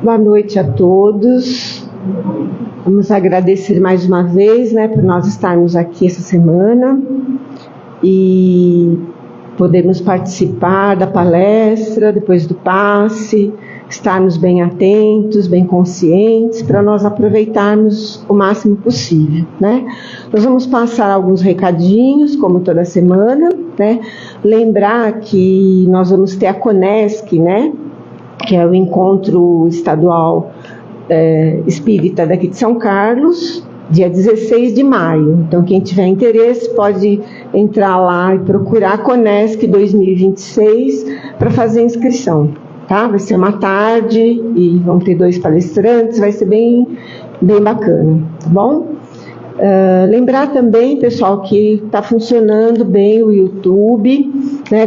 Boa noite a todos. Vamos agradecer mais uma vez, por nós estarmos aqui essa semana e podermos participar da palestra, depois do passe, estarmos bem atentos, bem conscientes, para nós aproveitarmos o máximo possível, Nós vamos passar alguns recadinhos, como toda semana, Lembrar que nós vamos ter a CONESC, que é o Encontro Estadual Espírita daqui de São Carlos, dia 16 de maio. Então, quem tiver interesse pode entrar lá e procurar a CONESC 2026 para fazer inscrição, tá? Vai ser uma tarde e vão ter 2 palestrantes, vai ser bem bacana, tá bom? Lembrar também, pessoal, que está funcionando bem o YouTube,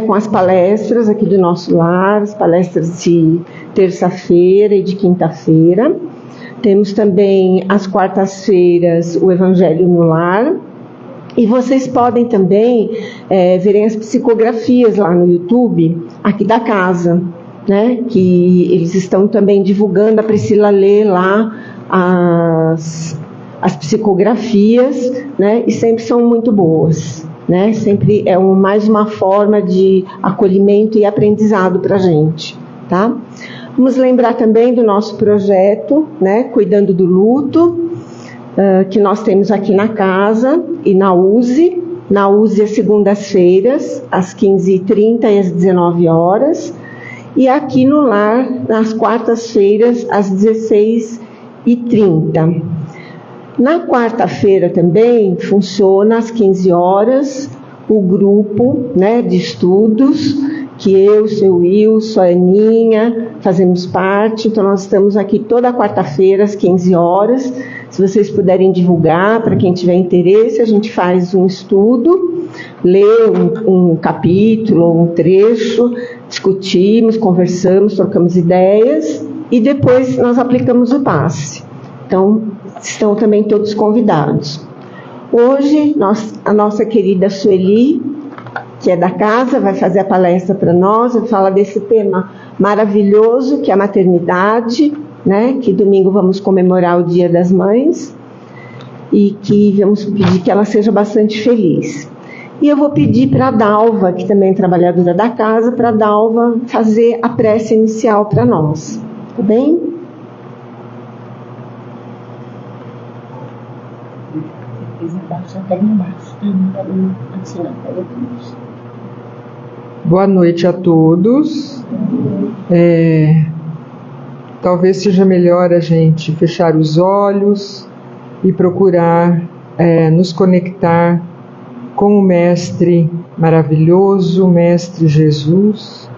com as palestras aqui do nosso lar, as palestras de terça-feira e de quinta-feira. Temos também, às quartas-feiras, o Evangelho no Lar. E vocês podem também verem as psicografias lá no YouTube, aqui da casa, que eles estão também divulgando, a Priscila lê lá as psicografias, e sempre são muito boas, sempre é mais uma forma de acolhimento e aprendizado para a gente, tá? Vamos lembrar também do nosso projeto, Cuidando do Luto, que nós temos aqui na casa e na USE. Na USE às segundas-feiras, às 15h30 e às 19 horas, e aqui no lar, nas quartas-feiras, às 16h30. Na quarta-feira também funciona às 15 horas o grupo de estudos, que eu, o seu Wilson, a Aninha, fazemos parte. Então, nós estamos aqui toda quarta-feira às 15 horas. Se vocês puderem divulgar, para quem tiver interesse, a gente faz um estudo, lê um capítulo, um trecho, discutimos, conversamos, trocamos ideias e depois nós aplicamos o passe. Então, estão também todos convidados. Hoje, a nossa querida Sueli, que é da casa, vai fazer a palestra para nós, vai falar desse tema maravilhoso, que é a maternidade, que domingo vamos comemorar o Dia das Mães, e que vamos pedir que ela seja bastante feliz. E eu vou pedir para a Dalva, que também é trabalhadora da casa, para a Dalva fazer a prece inicial para nós, tá bem? Boa noite a todos. Talvez seja melhor a gente fechar os olhos e procurar nos conectar com o Mestre maravilhoso, Mestre Jesus.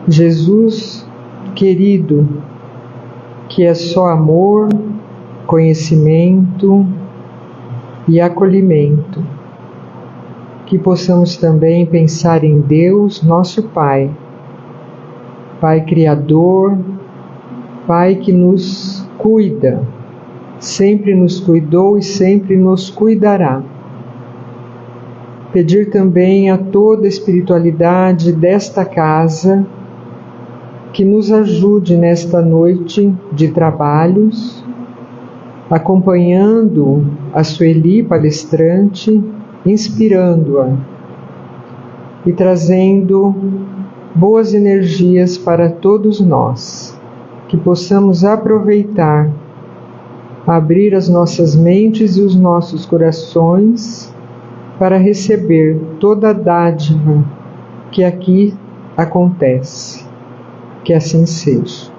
Jesus querido, que é só amor, conhecimento e acolhimento. Que possamos também pensar em Deus, nosso Pai, Pai Criador, Pai que nos cuida, sempre nos cuidou e sempre nos cuidará. Pedir também a toda a espiritualidade desta casa que nos ajude nesta noite de trabalhos, acompanhando a Sueli palestrante, inspirando-a e trazendo boas energias para todos nós, que possamos aproveitar, abrir as nossas mentes e os nossos corações para receber toda a dádiva que aqui acontece. Que assim seja.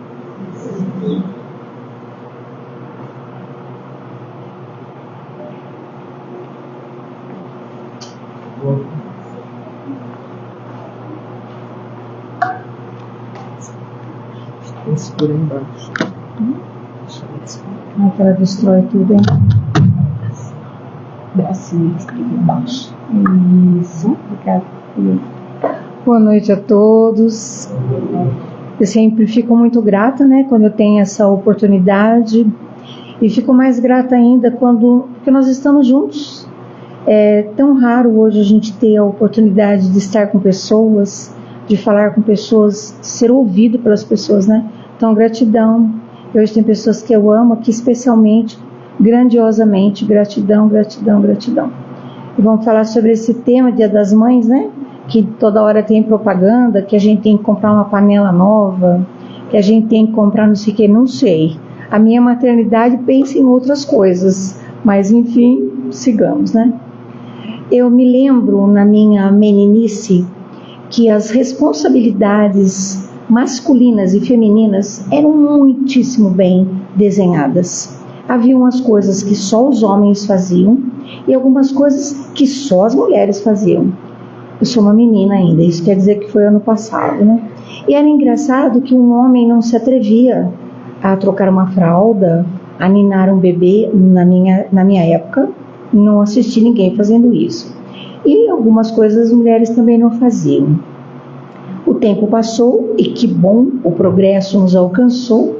Segura embaixo. Que ela destrói tudo, hein? Bracinho, escreve embaixo. Isso. Obrigada. Boa noite a todos. Eu sempre fico muito grata, né, quando eu tenho essa oportunidade, e fico mais grata ainda porque nós estamos juntos. É tão raro hoje a gente ter a oportunidade de estar com pessoas, de falar com pessoas, de ser ouvido pelas pessoas, né? Então, gratidão. Hoje tem pessoas que eu amo aqui, especialmente, grandiosamente, gratidão, gratidão, gratidão. E vamos falar sobre esse tema, Dia das Mães, né? Que toda hora tem propaganda, que a gente tem que comprar uma panela nova, que a gente tem que comprar não sei o que, não sei. A minha maternidade pensa em outras coisas, mas enfim, sigamos, né? Eu me lembro na minha meninice que as responsabilidades masculinas e femininas eram muitíssimo bem desenhadas. Havia umas coisas que só os homens faziam e algumas coisas que só as mulheres faziam. Eu sou uma menina ainda, isso quer dizer que foi ano passado, né? E era engraçado que um homem não se atrevia a trocar uma fralda, a ninar um bebê. Na minha época, não assisti ninguém fazendo isso. E algumas coisas as mulheres também não faziam. O tempo passou e que bom, o progresso nos alcançou.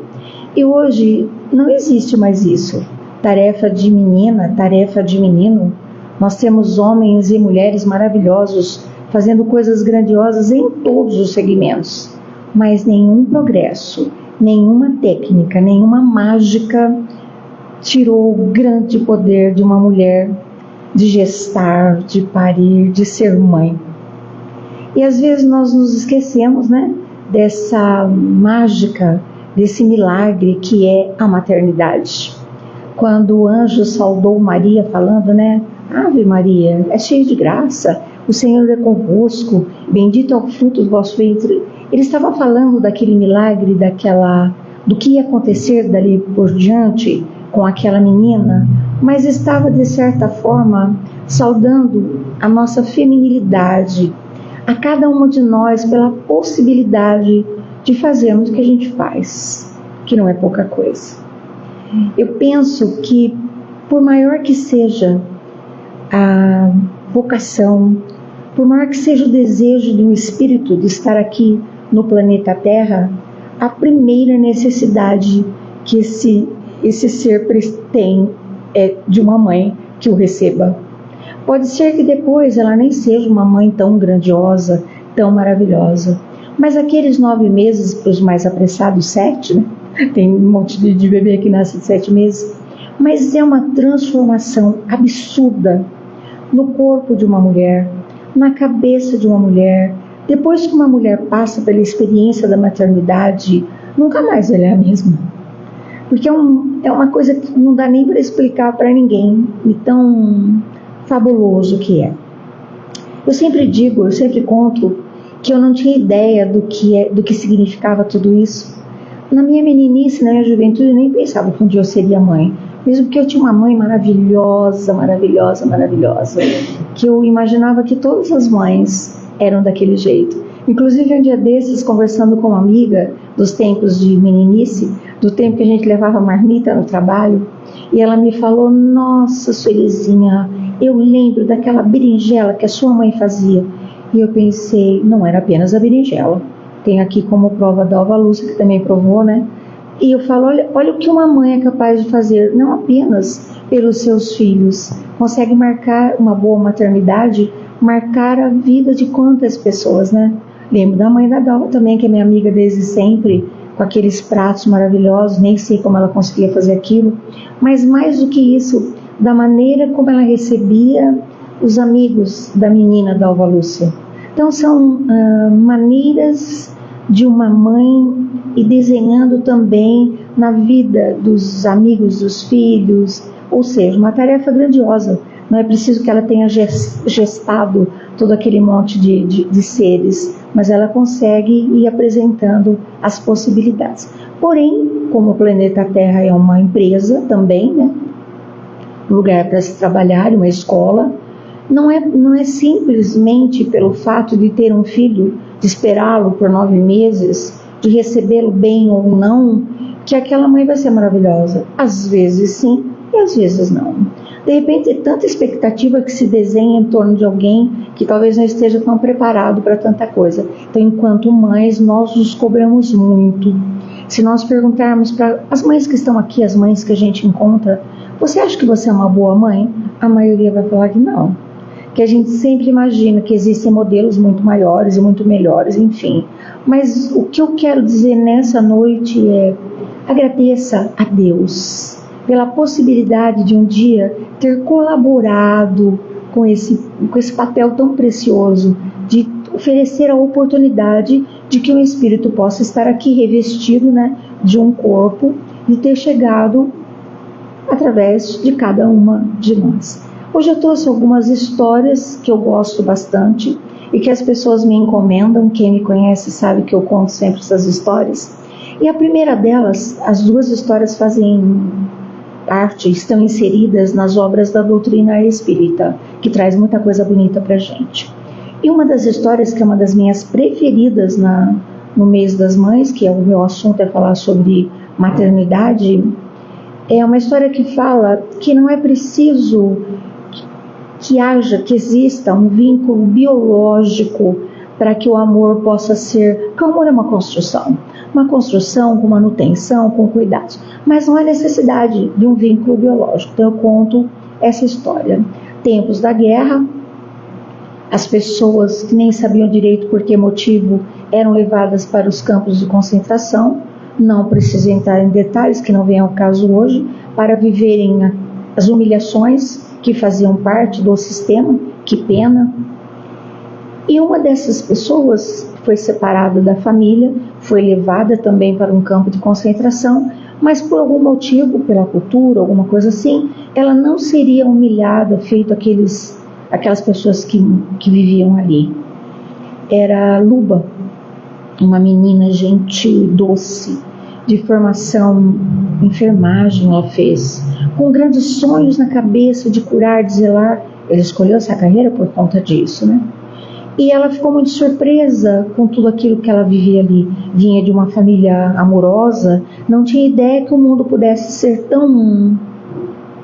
E hoje não existe mais isso. Tarefa de menina, tarefa de menino. Nós temos homens e mulheres maravilhosos fazendo coisas grandiosas em todos os segmentos, mas nenhum progresso, nenhuma técnica, nenhuma mágica tirou o grande poder de uma mulher de gestar, de parir, de ser mãe. E às vezes nós nos esquecemos, né, dessa mágica, desse milagre que é a maternidade. Quando o anjo saudou Maria falando, né, Ave Maria, é cheia de graça, o Senhor é convosco, bendito é o fruto do vosso ventre. Ele estava falando daquele milagre, do que ia acontecer dali por diante com aquela menina, mas estava de certa forma saudando a nossa feminilidade, a cada uma de nós pela possibilidade de fazermos o que a gente faz, que não é pouca coisa. Eu penso que por maior que seja a vocação, por maior que seja o desejo de um espírito de estar aqui no planeta Terra, a primeira necessidade que esse ser tem é de uma mãe que o receba. Pode ser que depois ela nem seja uma mãe tão grandiosa, tão maravilhosa, mas aqueles 9 meses, para os mais apressados, 7, né? Tem um monte de bebê que nasce de 7 meses, mas é uma transformação absurda no corpo de uma mulher, na cabeça de uma mulher. Depois que uma mulher passa pela experiência da maternidade, nunca mais ela é a mesma. Porque é uma coisa que não dá nem para explicar para ninguém, e tão fabuloso que é. Eu sempre conto que eu não tinha ideia do que significava tudo isso. Na minha meninice, na minha juventude, eu nem pensava que um dia eu seria mãe. Mesmo porque eu tinha uma mãe maravilhosa, maravilhosa, maravilhosa, que eu imaginava que todas as mães eram daquele jeito. Inclusive, um dia desses, conversando com uma amiga dos tempos de meninice, do tempo que a gente levava marmita no trabalho, e ela me falou, nossa, Suelizinha, eu lembro daquela berinjela que a sua mãe fazia. E eu pensei, não era apenas a berinjela. Tem aqui como prova da Dalva Lúcia, que também provou, né? E eu falo, olha o que uma mãe é capaz de fazer, não apenas pelos seus filhos. Consegue marcar uma boa maternidade, marcar a vida de quantas pessoas, né? Lembro da mãe da Dalva também, que é minha amiga desde sempre, com aqueles pratos maravilhosos, nem sei como ela conseguia fazer aquilo. Mas mais do que isso, da maneira como ela recebia os amigos da menina Dalva Lúcia. Então são maneiras de uma mãe e desenhando também na vida dos amigos dos filhos, ou seja, uma tarefa grandiosa. Não é preciso que ela tenha gestado todo aquele monte de seres, mas ela consegue ir apresentando as possibilidades. Porém, como o planeta Terra é uma empresa também, né? Um lugar para se trabalhar, uma escola, não é simplesmente pelo fato de ter um filho, de esperá-lo por 9 meses, de recebê-lo bem ou não, que aquela mãe vai ser maravilhosa. Às vezes sim, e às vezes não. De repente, tanta expectativa que se desenha em torno de alguém que talvez não esteja tão preparado para tanta coisa. Então, enquanto mães, nós nos cobramos muito. Se nós perguntarmos para as mães que estão aqui, as mães que a gente encontra, você acha que você é uma boa mãe? A maioria vai falar que não. Que a gente sempre imagina que existem modelos muito maiores e muito melhores, enfim. Mas o que eu quero dizer nessa noite é: agradeça a Deus pela possibilidade de um dia ter colaborado com esse papel tão precioso de oferecer a oportunidade de que um espírito possa estar aqui revestido, né, de um corpo, e ter chegado através de cada uma de nós. Hoje eu trouxe algumas histórias que eu gosto bastante e que as pessoas me encomendam. Quem me conhece sabe que eu conto sempre essas histórias. E a primeira delas, as duas histórias fazem parte, estão inseridas nas obras da doutrina espírita, que traz muita coisa bonita pra gente. E uma das histórias, que é uma das minhas preferidas no mês das mães, que é o meu assunto, é falar sobre maternidade, é uma história que fala que não é preciso que exista um vínculo biológico para que o amor possa ser... Porque o amor é uma construção com manutenção, com cuidados, mas não há necessidade de um vínculo biológico. Então eu conto essa história. Tempos da guerra, as pessoas que nem sabiam direito por que motivo eram levadas para os campos de concentração, não preciso entrar em detalhes que não vem ao caso hoje, para viverem as humilhações que faziam parte do sistema. Que pena. E uma dessas pessoas foi separada da família, foi levada também para um campo de concentração, mas por algum motivo, pela cultura, alguma coisa assim, ela não seria humilhada, feito aquelas pessoas que viviam ali. Era Luba, uma menina gentil, doce, de formação enfermagem ela fez, com grandes sonhos na cabeça de curar, de zelar. Ela escolheu essa carreira por conta disso, né? E ela ficou muito surpresa com tudo aquilo que ela vivia ali. Vinha de uma família amorosa, não tinha ideia que o mundo pudesse ser tão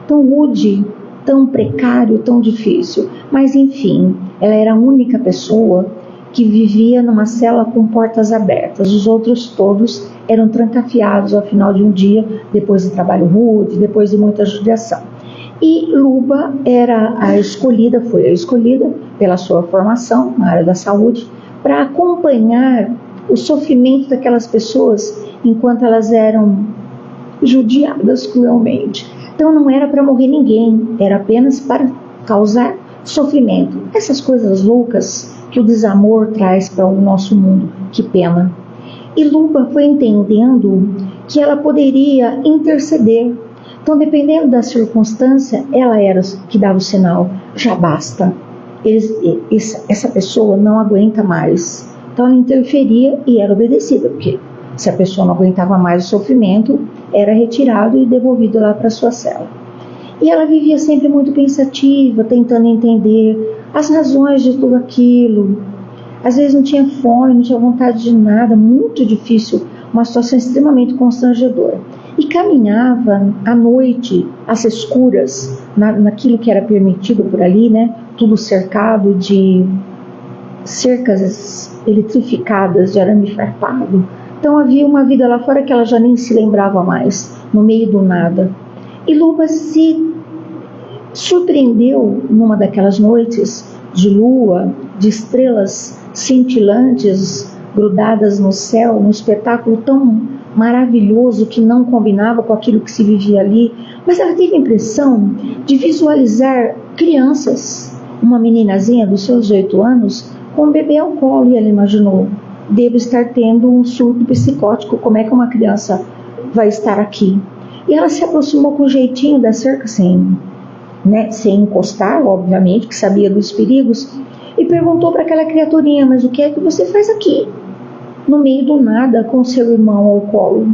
rude, tão precário, tão difícil. Mas enfim, ela era a única pessoa que vivia numa cela com portas abertas. Os outros todos eram trancafiados ao final de um dia, depois de trabalho rude, depois de muita judiação. E Luba foi a escolhida pela sua formação na área da saúde para acompanhar o sofrimento daquelas pessoas enquanto elas eram judiadas cruelmente. Então não era para morrer ninguém, era apenas para causar sofrimento. Essas coisas loucas que o desamor traz para o nosso mundo. Que pena. E Luba foi entendendo que ela poderia interceder. Então, dependendo da circunstância, ela era que dava o sinal: já basta, essa pessoa não aguenta mais. Então ela interferia e era obedecida, porque se a pessoa não aguentava mais o sofrimento, era retirado e devolvido lá para sua cela. E ela vivia sempre muito pensativa, tentando entender as razões de tudo aquilo. Às vezes não tinha fome, não tinha vontade de nada, muito difícil, uma situação extremamente constrangedora. E caminhava à noite, às escuras, naquilo que era permitido por ali, né? Tudo cercado de cercas eletrificadas, de arame farpado. Então havia uma vida lá fora que ela já nem se lembrava mais, no meio do nada. E Luba se surpreendeu numa daquelas noites de lua, de estrelas cintilantes grudadas no céu, num espetáculo tão maravilhoso que não combinava com aquilo que se vivia ali, mas ela teve a impressão de visualizar crianças, uma meninazinha dos seus 8 anos com um bebê ao colo, e ela imaginou: devo estar tendo um surto psicótico, como é que uma criança vai estar aqui? E ela se aproximou com jeitinho da cerca, sem encostar, obviamente, que sabia dos perigos, e perguntou para aquela criaturinha: mas o que é que você faz aqui, no meio do nada, com seu irmão ao colo?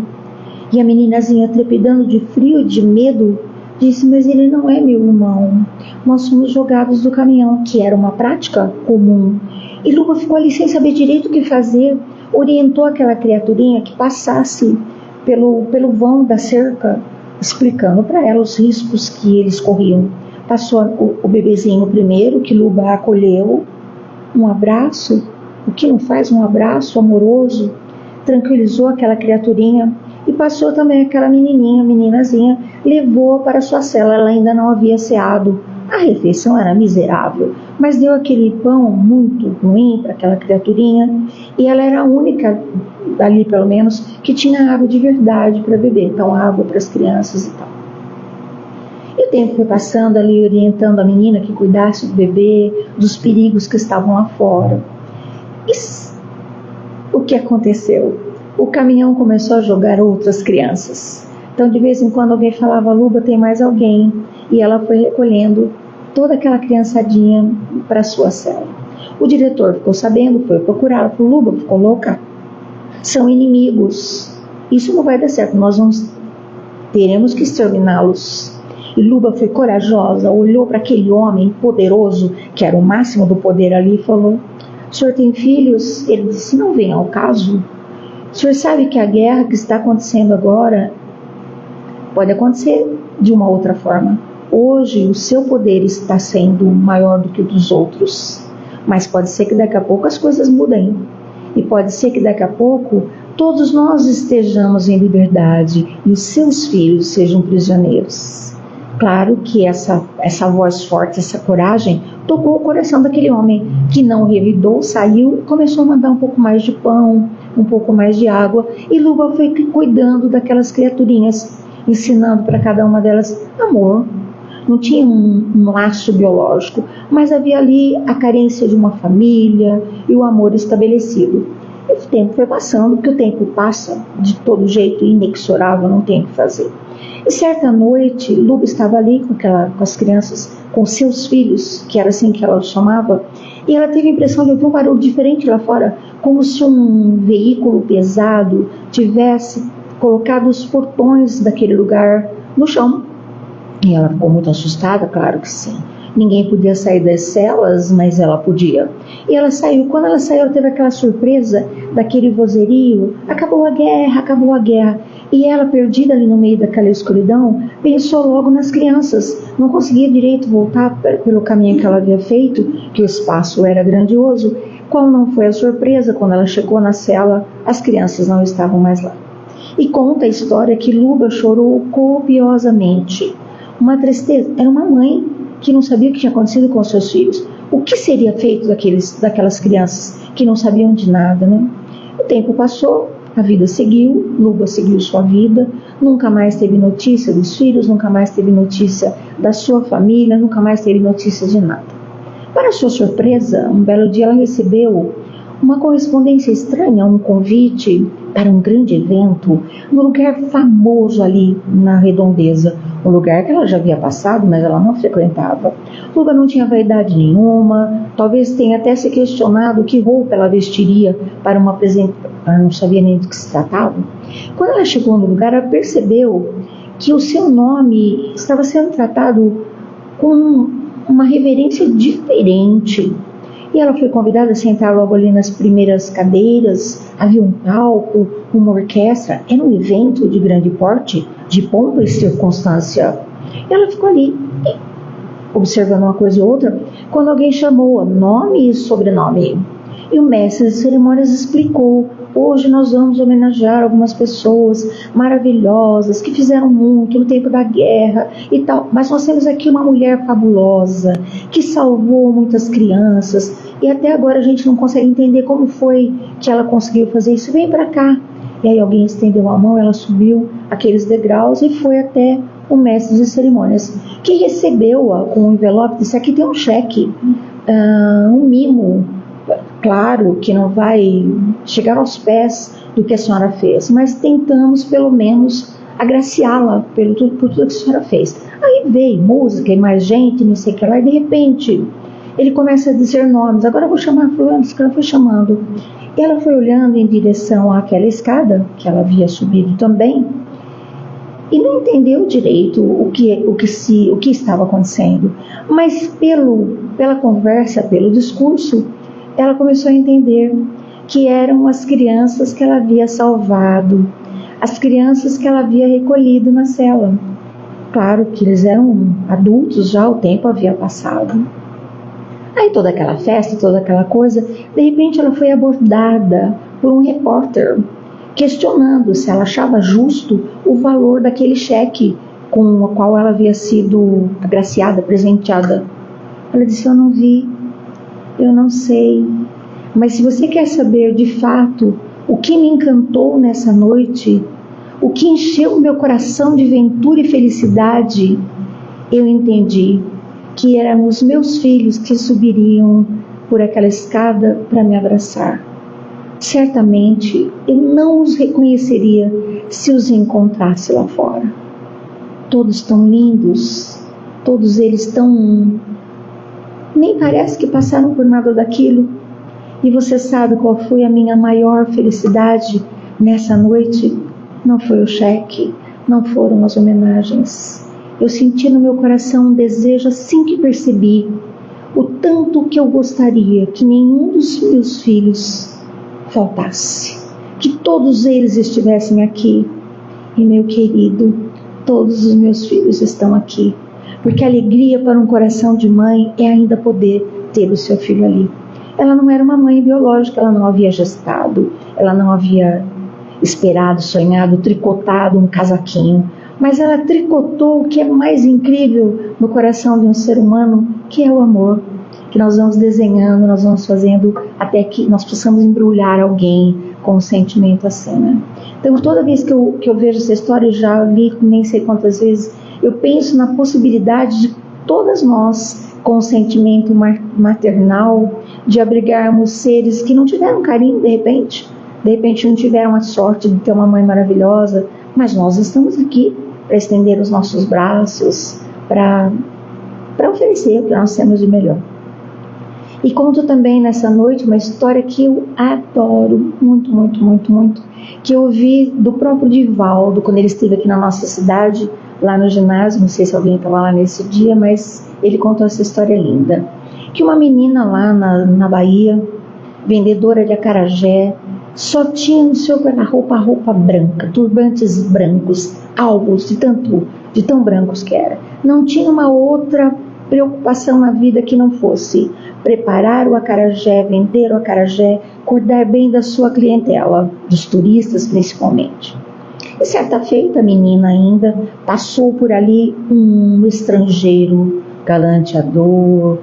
E a meninazinha, trepidando de frio e de medo, disse: mas ele não é meu irmão, nós fomos jogados do caminhão, que era uma prática comum. E Luba ficou ali sem saber direito o que fazer, orientou aquela criaturinha que passasse pelo vão da cerca, explicando para ela os riscos que eles corriam. Passou o bebezinho primeiro, que Luba acolheu, um abraço, o que não faz um abraço amoroso, tranquilizou aquela criaturinha, e passou também aquela meninazinha, levou para sua cela. Ela ainda não havia ceado, a refeição era miserável, mas deu aquele pão muito ruim para aquela criaturinha, e ela era a única, ali pelo menos, que tinha água de verdade para beber, então água para as crianças e tal. E o tempo foi passando ali, orientando a menina que cuidasse do bebê, dos perigos que estavam lá fora. E o que aconteceu? O caminhão começou a jogar outras crianças. Então, de vez em quando, alguém falava: Luba, tem mais alguém. E ela foi recolhendo toda aquela criançadinha para sua cela. O diretor ficou sabendo, foi procurá-la. Falou: Luba, ficou louca? São inimigos. Isso não vai dar certo. Teremos que exterminá-los. E Luba foi corajosa, olhou para aquele homem poderoso, que era o máximo do poder ali, e falou: o senhor tem filhos? Ele disse: não vem ao caso. O senhor sabe que a guerra que está acontecendo agora pode acontecer de uma outra forma. Hoje o seu poder está sendo maior do que o dos outros, mas pode ser que daqui a pouco as coisas mudem. E pode ser que daqui a pouco todos nós estejamos em liberdade e os seus filhos sejam prisioneiros. Claro que essa voz forte, essa coragem, tocou o coração daquele homem, que não revidou, saiu e começou a mandar um pouco mais de pão, um pouco mais de água. E Luba foi cuidando daquelas criaturinhas, ensinando para cada uma delas amor. Não tinha um laço biológico, mas havia ali a carência de uma família e o amor estabelecido. E o tempo foi passando, porque o tempo passa de todo jeito, inexorável, não tem o que fazer. E certa noite, Luba estava ali com as crianças, com seus filhos, que era assim que ela os chamava, e ela teve a impressão de ouvir um barulho diferente lá fora, como se um veículo pesado tivesse colocado os portões daquele lugar no chão. E ela ficou muito assustada, claro que sim. Ninguém podia sair das celas, mas ela podia. E ela saiu. Quando ela saiu, ela teve aquela surpresa daquele vozerio: acabou a guerra, acabou a guerra. E ela, perdida ali no meio daquela escuridão, pensou logo nas crianças. Não conseguia direito voltar pelo caminho que ela havia feito, que o espaço era grandioso. Qual não foi a surpresa? Quando ela chegou na cela, as crianças não estavam mais lá. E conta a história que Luba chorou copiosamente. Uma tristeza. Era uma mãe que não sabia o que tinha acontecido com seus filhos. O que seria feito daquelas crianças que não sabiam de nada, né? O tempo passou, a vida seguiu, Luba seguiu sua vida, nunca mais teve notícia dos filhos, nunca mais teve notícia da sua família, nunca mais teve notícia de nada. Para sua surpresa, um belo dia ela recebeu uma correspondência estranha, um convite para um grande evento num lugar famoso ali na redondeza, um lugar que ela já havia passado, mas ela não frequentava. Luba não tinha vaidade nenhuma, talvez tenha até se questionado que roupa ela vestiria para uma apresentação, ela não sabia nem do que se tratava. Quando ela chegou no lugar, ela percebeu que o seu nome estava sendo tratado com uma reverência diferente. E ela foi convidada a sentar logo ali nas primeiras cadeiras. Havia um palco, uma orquestra. Era um evento de grande porte, de pompa e circunstância. E ela ficou ali, observando uma coisa e outra, quando alguém chamou nome e sobrenome. E o mestre de cerimônias explicou: hoje nós vamos homenagear algumas pessoas maravilhosas que fizeram muito no tempo da guerra e tal, mas nós temos aqui uma mulher fabulosa que salvou muitas crianças e até agora a gente não consegue entender como foi que ela conseguiu fazer isso. Vem para cá. E aí alguém estendeu a mão, ela subiu aqueles degraus e foi até o mestre de cerimônias, que recebeu-a com um envelope. Disse: aqui tem um cheque, um mimo. Claro que não vai chegar aos pés do que a senhora fez, mas tentamos pelo menos agraciá-la por tudo que a senhora fez. Aí veio música e mais gente, não sei o que lá, e de repente ele começa a dizer nomes. Agora eu vou chamar fulano, que ela foi chamando. E ela foi olhando em direção àquela escada, que ela havia subido também, e não entendeu direito o que estava acontecendo. Mas pela conversa, pelo discurso, ela começou a entender que eram as crianças que ela havia salvado, as crianças que ela havia recolhido na cela. Claro que eles eram adultos já, o tempo havia passado. Aí toda aquela festa, toda aquela coisa, de repente ela foi abordada por um repórter, questionando se ela achava justo o valor daquele cheque com o qual ela havia sido agraciada, presenteada. Ela disse: eu não vi, eu não sei, mas se você quer saber de fato o que me encantou nessa noite, o que encheu o meu coração de ventura e felicidade, eu entendi que eram os meus filhos que subiriam por aquela escada para me abraçar. Certamente eu não os reconheceria se os encontrasse lá fora. Todos tão lindos, todos eles tão... nem parece que passaram por nada daquilo. E você sabe qual foi a minha maior felicidade nessa noite? Não foi o cheque, não foram as homenagens. Eu senti no meu coração um desejo assim que percebi o tanto que eu gostaria que nenhum dos meus filhos faltasse, que todos eles estivessem aqui. E meu querido, todos os meus filhos estão aqui, porque a alegria para um coração de mãe é ainda poder ter o seu filho ali. Ela não era uma mãe biológica, ela não havia gestado, ela não havia esperado, sonhado, tricotado um casaquinho, mas ela tricotou o que é mais incrível no coração de um ser humano, que é o amor, que nós vamos desenhando, nós vamos fazendo até que nós possamos embrulhar alguém com um sentimento assim, né? Então toda vez que eu vejo essa história, já li nem sei quantas vezes, eu penso na possibilidade de todas nós, com o sentimento maternal, de abrigarmos seres que não tiveram carinho de repente não tiveram a sorte de ter uma mãe maravilhosa, mas nós estamos aqui para estender os nossos braços, para oferecer o que nós temos de melhor. E conto também nessa noite uma história que eu adoro muito, muito, muito, muito, que eu ouvi do próprio Divaldo, quando ele esteve aqui na nossa cidade, lá no ginásio, não sei se alguém estava lá nesse dia, mas ele contou essa história linda, que uma menina lá na Bahia, vendedora de acarajé, só tinha no seu guarda-roupa a roupa branca, turbantes brancos, alvos de tão brancos que era. Não tinha uma outra preocupação na vida que não fosse preparar o acarajé, vender o acarajé, cuidar bem da sua clientela, dos turistas principalmente. E certa feita, a menina ainda passou por ali um estrangeiro galanteador,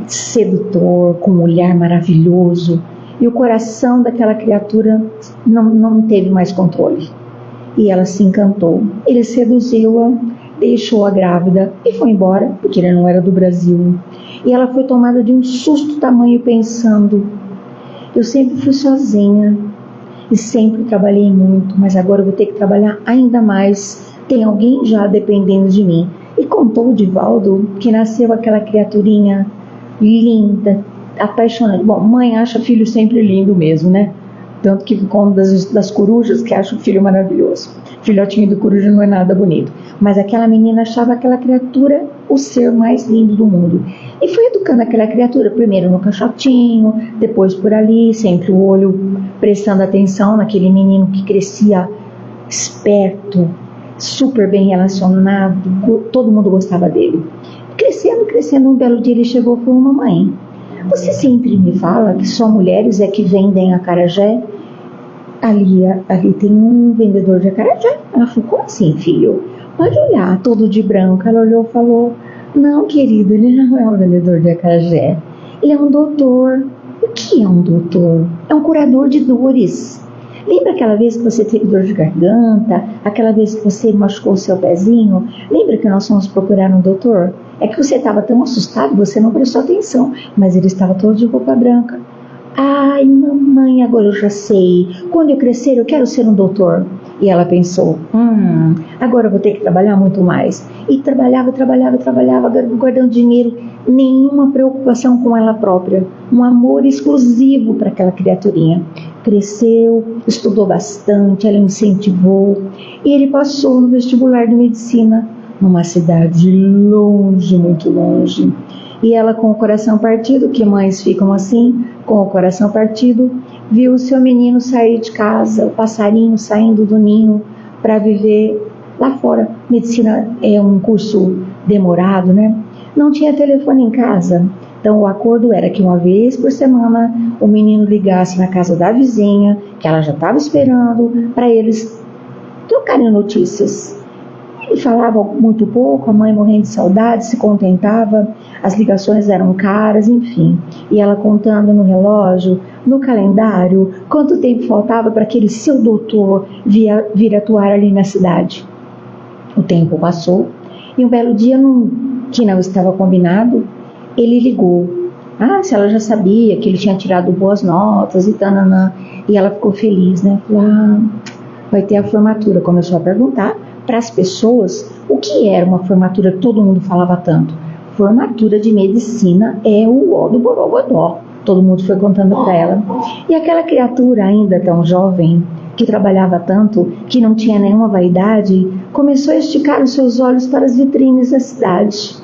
sedutor, com um olhar maravilhoso, e o coração daquela criatura não teve mais controle. E ela se encantou. Ele seduziu-a, deixou-a grávida e foi embora, porque ele não era do Brasil. E ela foi tomada de um susto tamanho, pensando: eu sempre fui sozinha e sempre trabalhei muito, mas agora eu vou ter que trabalhar ainda mais. Tem alguém já dependendo de mim. E contou o Divaldo que nasceu aquela criaturinha linda, apaixonante. Bom, mãe acha filho sempre lindo mesmo, né? Tanto que como das corujas, que acha o filho maravilhoso. Filhotinho de coruja não é nada bonito. Mas aquela menina achava aquela criatura o ser mais lindo do mundo. E foi educando aquela criatura, primeiro no caixotinho, depois por ali, sempre o olho prestando atenção naquele menino que crescia esperto, super bem relacionado, todo mundo gostava dele. Crescendo, um belo dia ele chegou e falou: mamãe, você sempre me fala que só mulheres é que vendem acarajé? Ali tem um vendedor de acarajé. Ela falou: como assim, filho? Pode olhar, todo de branco. Ela olhou e falou: não, querido, ele não é um vendedor de acarajé. Ele é um doutor. O que é um doutor? É um curador de dores. Lembra aquela vez que você teve dor de garganta? Aquela vez que você machucou o seu pezinho? Lembra que nós fomos procurar um doutor? É que você estava tão assustado, você não prestou atenção, mas ele estava todo de roupa branca. Ai, mamãe, agora eu já sei. Quando eu crescer, eu quero ser um doutor. E ela pensou: agora eu vou ter que trabalhar muito mais. E trabalhava, guardando dinheiro, nenhuma preocupação com ela própria. Um amor exclusivo para aquela criaturinha. Cresceu, estudou bastante, ela incentivou. E ele passou no vestibular de medicina, numa cidade longe, muito longe. E ela, com o coração partido, que mães ficam assim, com o coração partido, viu o seu menino sair de casa, o passarinho saindo do ninho para viver lá fora, medicina é um curso demorado, né? Não tinha telefone em casa. Então o acordo era que uma vez por semana o menino ligasse na casa da vizinha, que ela já estava esperando, para eles trocarem notícias. Ele falava muito pouco, a mãe morrendo de saudade, se contentava, as ligações eram caras, enfim. E ela contando no relógio, no calendário, quanto tempo faltava para aquele seu doutor vir atuar ali na cidade. O tempo passou e um belo dia, que não estava combinado, ele ligou. Se ela já sabia que ele tinha tirado boas notas e tananã. E ela ficou feliz, né? Falou, vai ter a formatura. Começou a perguntar para as pessoas o que era uma formatura que todo mundo falava tanto. Formatura de medicina é o ó do Borogodó. Todo mundo foi contando para ela. E aquela criatura ainda tão jovem, que trabalhava tanto, que não tinha nenhuma vaidade, começou a esticar os seus olhos para as vitrines da cidade.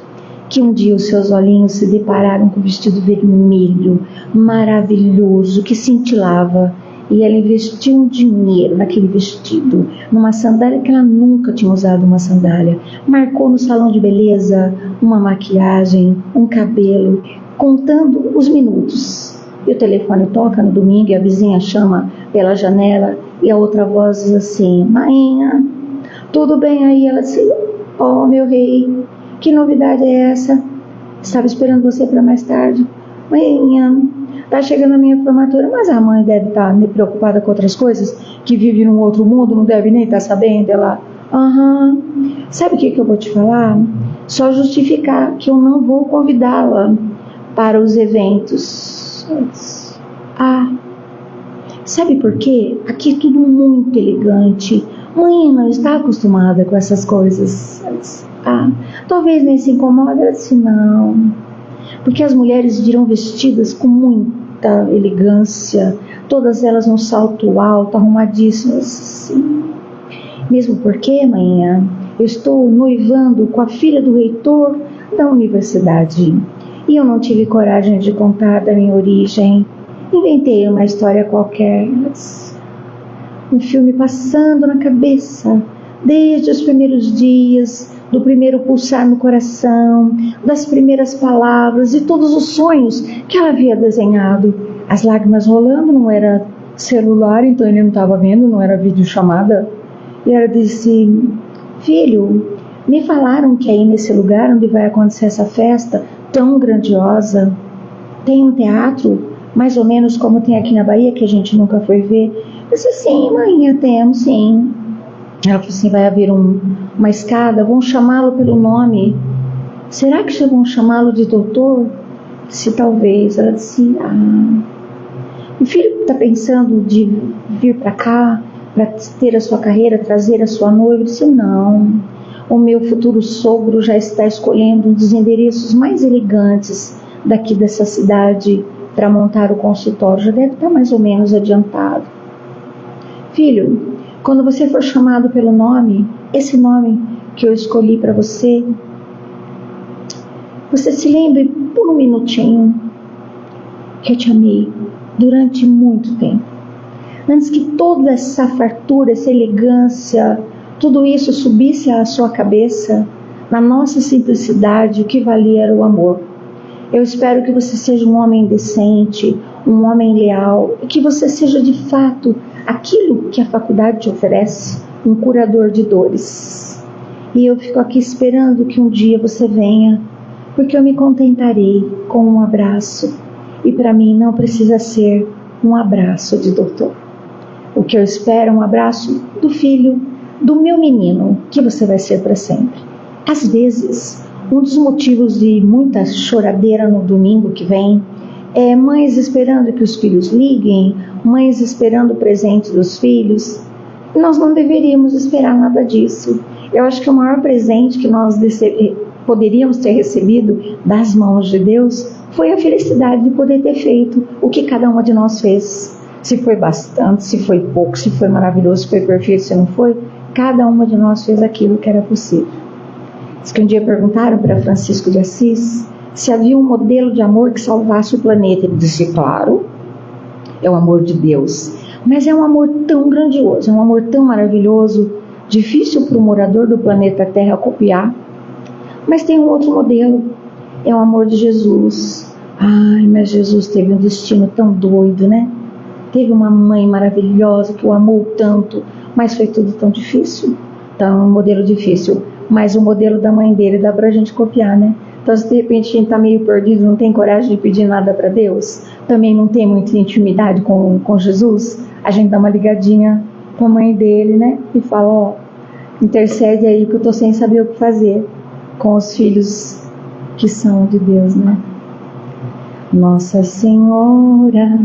Que um dia os seus olhinhos se depararam com o vestido vermelho, maravilhoso, que cintilava. E ela investiu um dinheiro naquele vestido, numa sandália que ela nunca tinha usado uma sandália. Marcou no salão de beleza uma maquiagem, um cabelo, contando os minutos. E o telefone toca no domingo e a vizinha chama pela janela e a outra voz diz assim, Mainha, tudo bem aí? Ela disse, meu rei, que novidade é essa? Estava esperando você para mais tarde. Mainha, tá chegando a minha formatura, mas a mãe deve estar preocupada com outras coisas, que vive num outro mundo, não deve nem estar sabendo. Ela, sabe o que eu vou te falar? Só justificar que eu não vou convidá-la para os eventos. Sabe por quê? Aqui é tudo muito elegante. Mãe não está acostumada com essas coisas. Talvez nem se incomoda. Ela disse, não. Porque as mulheres virão vestidas com muita elegância, todas elas num salto alto, arrumadíssimas, assim. Mesmo porque, manhã, eu estou noivando com a filha do reitor da universidade. E eu não tive coragem de contar da minha origem. Inventei uma história qualquer. Um filme passando na cabeça, desde os primeiros dias, do primeiro pulsar no coração, das primeiras palavras, de todos os sonhos que ela havia desenhado. As lágrimas rolando, não era celular, então ele não estava vendo, não era videochamada. E ela disse, filho, me falaram que aí nesse lugar onde vai acontecer essa festa tão grandiosa, tem um teatro, mais ou menos como tem aqui na Bahia, que a gente nunca foi ver. Eu disse, sim, mãe, temos, sim. Ela falou assim, vai haver uma escada, vão chamá-lo pelo nome. Será que já vão chamá-lo de doutor? Se talvez. Ela disse, o filho está pensando de vir para cá, para ter a sua carreira, trazer a sua noiva? Eu disse, não. O meu futuro sogro já está escolhendo um dos endereços mais elegantes daqui dessa cidade para montar o consultório. Já deve estar mais ou menos adiantado. Filho, quando você for chamado pelo nome, esse nome que eu escolhi para você, você se lembre por um minutinho que eu te amei durante muito tempo. Antes que toda essa fartura, essa elegância, tudo isso subisse à sua cabeça, na nossa simplicidade, o que valia era o amor. Eu espero que você seja um homem decente, um homem leal, e que você seja de fato aquilo que a faculdade te oferece, um curador de dores. E eu fico aqui esperando que um dia você venha, porque eu me contentarei com um abraço. E para mim não precisa ser um abraço de doutor. O que eu espero é um abraço do filho, do meu menino, que você vai ser para sempre. Às vezes, um dos motivos de muita choradeira no domingo que vem é mães esperando que os filhos liguem, mães esperando o presente dos filhos. Nós não deveríamos esperar nada disso. Eu acho que o maior presente que nós poderíamos ter recebido das mãos de Deus foi a felicidade de poder ter feito o que cada uma de nós fez. Se foi bastante, se foi pouco, se foi maravilhoso, se foi perfeito, se não foi, cada uma de nós fez aquilo que era possível. Diz que um dia perguntaram para Francisco de Assis se havia um modelo de amor que salvasse o planeta. Ele disse, claro, é o amor de Deus. Mas é um amor tão grandioso, é um amor tão maravilhoso, difícil para o morador do planeta Terra copiar. Mas tem um outro modelo, é o amor de Jesus. Ai, mas Jesus teve um destino tão doido, né? Teve uma mãe maravilhosa que o amou tanto, mas foi tudo tão difícil. Então, um modelo difícil. Mas o modelo da mãe dele dá pra gente copiar, né? Então, se de repente a gente tá meio perdido, não tem coragem de pedir nada para Deus, também não tem muita intimidade com Jesus, a gente dá uma ligadinha pra mãe dele, né? E fala, ó, intercede aí que eu tô sem saber o que fazer com os filhos que são de Deus, né? Nossa Senhora,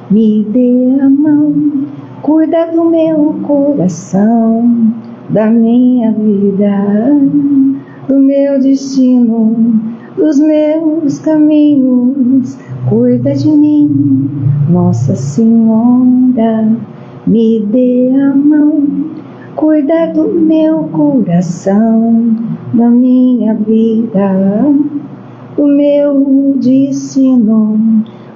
me dê a mão, cuida do meu coração, da minha vida, do meu destino, dos meus caminhos, cuida de mim. Nossa Senhora, me dê a mão, cuida do meu coração, da minha vida, do meu destino,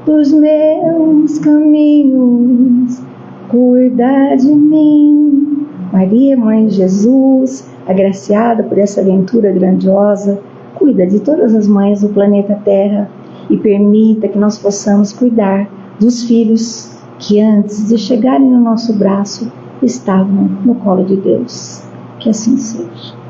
dos meus caminhos, cuida de mim. Maria, Mãe de Jesus, agraciada por essa aventura grandiosa, cuida de todas as mães do planeta Terra e permita que nós possamos cuidar dos filhos que antes de chegarem no nosso braço estavam no colo de Deus. Que assim seja.